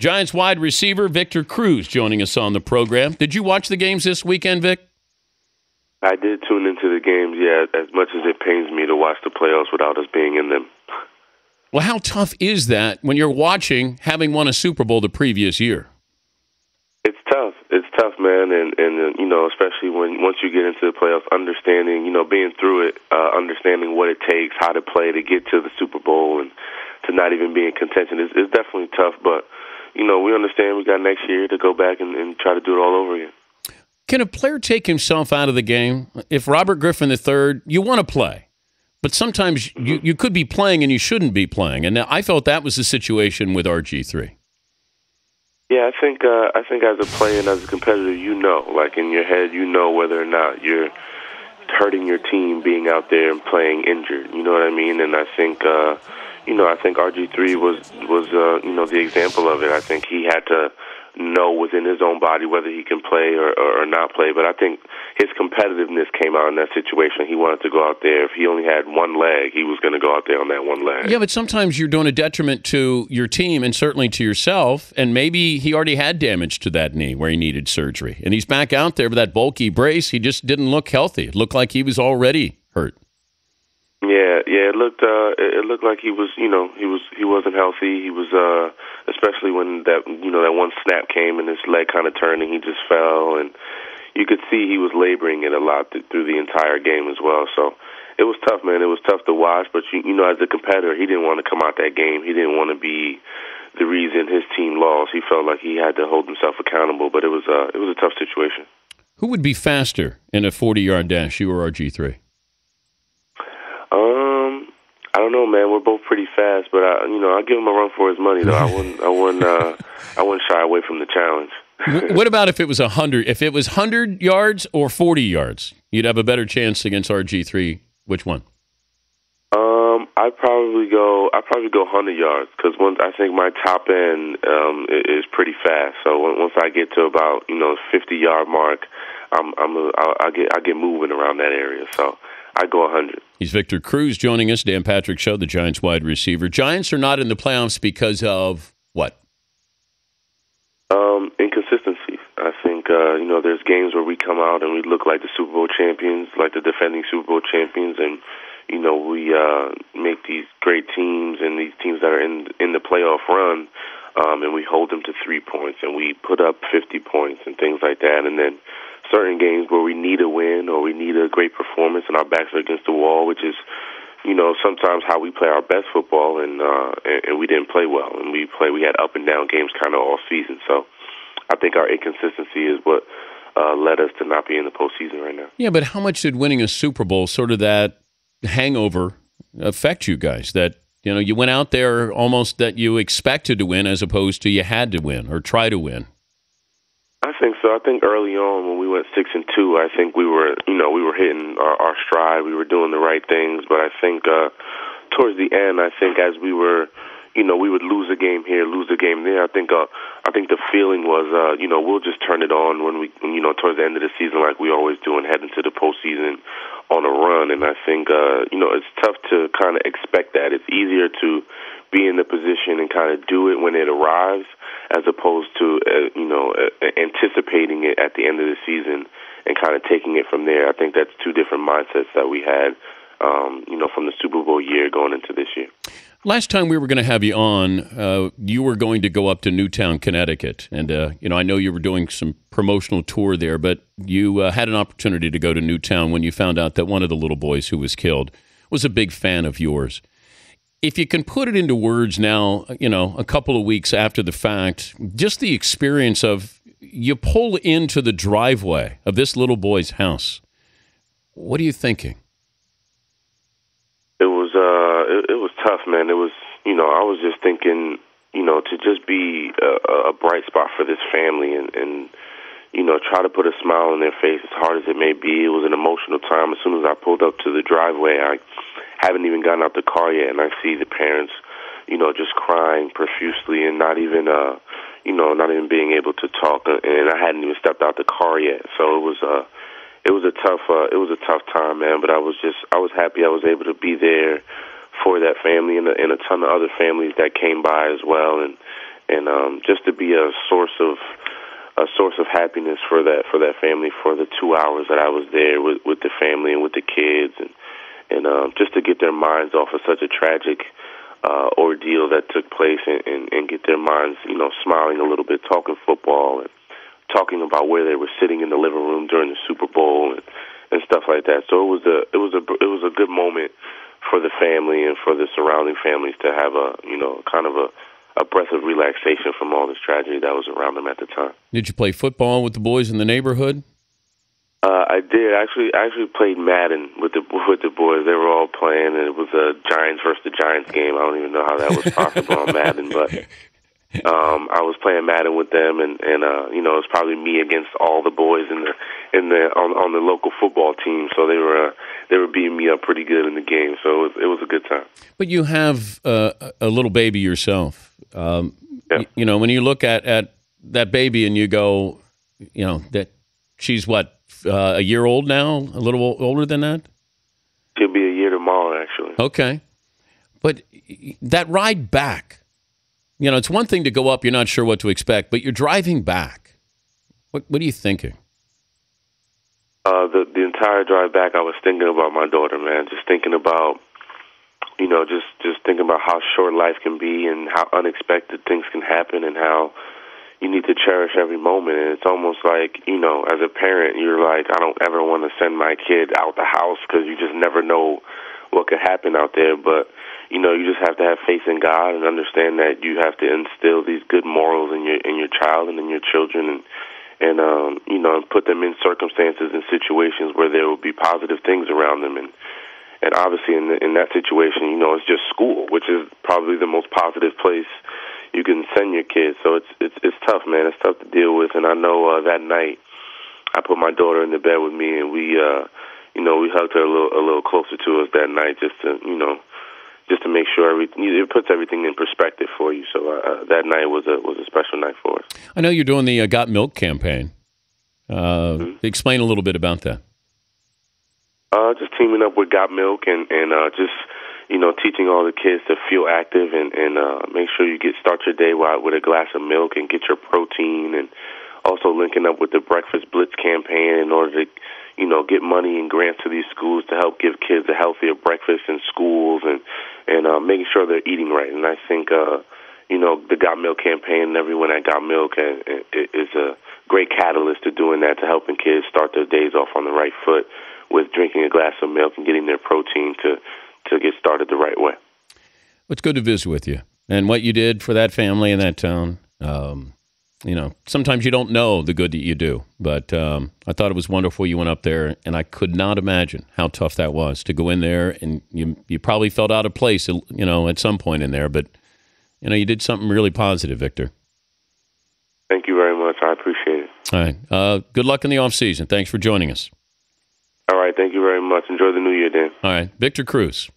Giants wide receiver Victor Cruz joining us on the program. Did you watch the games this weekend, Vic? I did tune into the games, yeah, as much as it pains me to watch the playoffs without us being in them. Well, how tough is that when you're watching having won a Super Bowl the previous year? It's tough. It's tough, man, and especially once you get into the playoffs, understanding, being through it, understanding what it takes, how to play to get to the Super Bowl, and to not even be in contention. It's definitely tough, but, we understand we got next year to go back and try to do it all over again. Can a player take himself out of the game? If Robert Griffin III, you want to play, but sometimes you could be playing and you shouldn't be playing. And I felt that was the situation with RG3. Yeah, I think as a player and as a competitor, like in your head, whether or not you're hurting your team being out there and playing injured. You know what I mean? And I think RG3 was the example of it. I think he had to know within his own body whether he can play or not play. But I think his competitiveness came out in that situation. He wanted to go out there. If he only had one leg, he was going to go out there on that one leg. Yeah, but sometimes you're doing a detriment to your team and certainly to yourself. And maybe he already had damage to that knee where he needed surgery. And he's back out there with that bulky brace. He just didn't look healthy. It looked like he was already hurt. Yeah. It looked like he was, he wasn't healthy. He was, especially when that one snap came and his leg kind of turned and he just fell, and you could see he was laboring it a lot through the entire game as well. So it was tough, man. It was tough to watch, but as a competitor, he didn't want to come out that game. He didn't want to be the reason his team lost. He felt like he had to hold himself accountable, but it was a tough situation. Who would be faster in a 40-yard dash, you or RG3? I don't know, man. We're both pretty fast, but I'll give him a run for his money, though. I wouldn't shy away from the challenge. What about if it was 100? If it was 100 yards or 40 yards, you'd have a better chance against RG3. Which one? I'd probably go 100 yards because I think my top end is pretty fast. So once I get to about 50-yard mark, I get moving around that area. So I go 100. He's Victor Cruz joining us, Dan Patrick Show, the Giants wide receiver. Giants are not in the playoffs because of what? Inconsistency. I think, there's games where we come out and we look like the Super Bowl champions, like the defending Super Bowl champions, and, we make these great teams and these teams that are in the playoff run, and we hold them to 3 points, and we put up 50 points and things like that, and then certain games where we need a win or we need a great performance and our backs are against the wall, which is, sometimes how we play our best football, and we didn't play well, and we had up and down games kind of all season. So I think our inconsistency is what led us to not be in the postseason right now. Yeah, but how much did winning a Super Bowl, sort of that hangover, affect you guys? That you went out there almost that you expected to win as opposed to you had to win or try to win. I think so. I think early on when we went 6-2, I think we were hitting our stride. We were doing the right things, but I think towards the end, I think as we were, we would lose a game here, lose a game there. I think the feeling was, we'll just turn it on when towards the end of the season, like we always do, and head into the postseason on a run. And I think, it's tough to kind of expect that. It's easier to be in the position and kind of do it when it arrives, as opposed to anticipating it at the end of the season and kind of taking it from there. I think that's two different mindsets that we had, from the Super Bowl year going into this year. Last time we were going to have you on, you were going to go up to Newtown, Connecticut, and I know you were doing some promotional tour there, but you had an opportunity to go to Newtown when you found out that one of the little boys who was killed was a big fan of yours. If you can put it into words now, a couple of weeks after the fact, just the experience of you pull into the driveway of this little boy's house. What are you thinking? It was tough, man. It was, I was just thinking, to just be a bright spot for this family and try to put a smile on their face as hard as it may be. It was an emotional time. As soon as I pulled up to the driveway, I haven't even gotten out the car yet, and I see the parents, just crying profusely and not even being able to talk, and I hadn't even stepped out the car yet. So it was a tough time, man. But I was happy I was able to be there for that family and a ton of other families that came by as well, and and just to be a source of happiness for that family for the 2 hours that I was there with the family and with the kids, and just to get their minds off of such a tragic ordeal that took place, and get their minds, smiling a little bit, talking football and talking about where they were sitting in the living room during the Super Bowl and stuff like that. So it was a good moment for the family and for the surrounding families to have kind of a breath of relaxation from all this tragedy that was around them at the time. Did you play football with the boys in the neighborhood? I did. I actually played Madden with the boys. They were all playing, and it was a Giants versus the Giants game. I don't even know how that was possible on Madden, but I was playing Madden with them, and it was probably me against all the boys on the local football team. So they were beating me up pretty good in the game. So it was a good time. But you have a little baby yourself. Yeah. When you look at that baby and you go, that she's what, a year old now, a little older than that? She'll be a year tomorrow, actually. Okay. But that ride back, it's one thing to go up, you're not sure what to expect, but you're driving back. What are you thinking? The entire drive back, I was thinking about my daughter, man. Just thinking about, just thinking about how short life can be and how unexpected things can happen and how you need to cherish every moment. And it's almost like, as a parent, you're like, I don't ever want to send my kid out the house because you just never know what could happen out there. But, you just have to have faith in God and understand that you have to instill these good morals in your child and in your children, and put them in circumstances and situations where there will be positive things around them. And obviously in that situation, it's just school, which is probably the most positive place you can send your kids. So it's tough, man. It's tough to deal with. And I know that night I put my daughter in the bed with me, and we hugged her a little closer to us that night, just to make sure it puts everything in perspective for you. So that night was a special night for us. I know you're doing the Got Milk campaign. Explain a little bit about that. Just teaming up with Got Milk and just teaching all the kids to feel active and make sure you start your day with a glass of milk and get your protein, and also linking up with the Breakfast Blitz campaign in order to get money and grants to these schools to help give kids a healthier breakfast in schools, and making sure they're eating right. And I think the Got Milk campaign and everyone at Got Milk is a great catalyst to doing that, to helping kids start their days off on the right foot with drinking a glass of milk and getting their protein to get started the right way. It's good to visit with you and what you did for that family in that town. Sometimes you don't know the good that you do, but I thought it was wonderful you went up there, and I could not imagine how tough that was to go in there, and you probably felt out of place, at some point in there, but, you did something really positive, Victor. Thank you very much. I appreciate it. All right. Good luck in the off season. Thanks for joining us. All right. Thank you very much. Enjoy the new year, Dan. All right. Victor Cruz.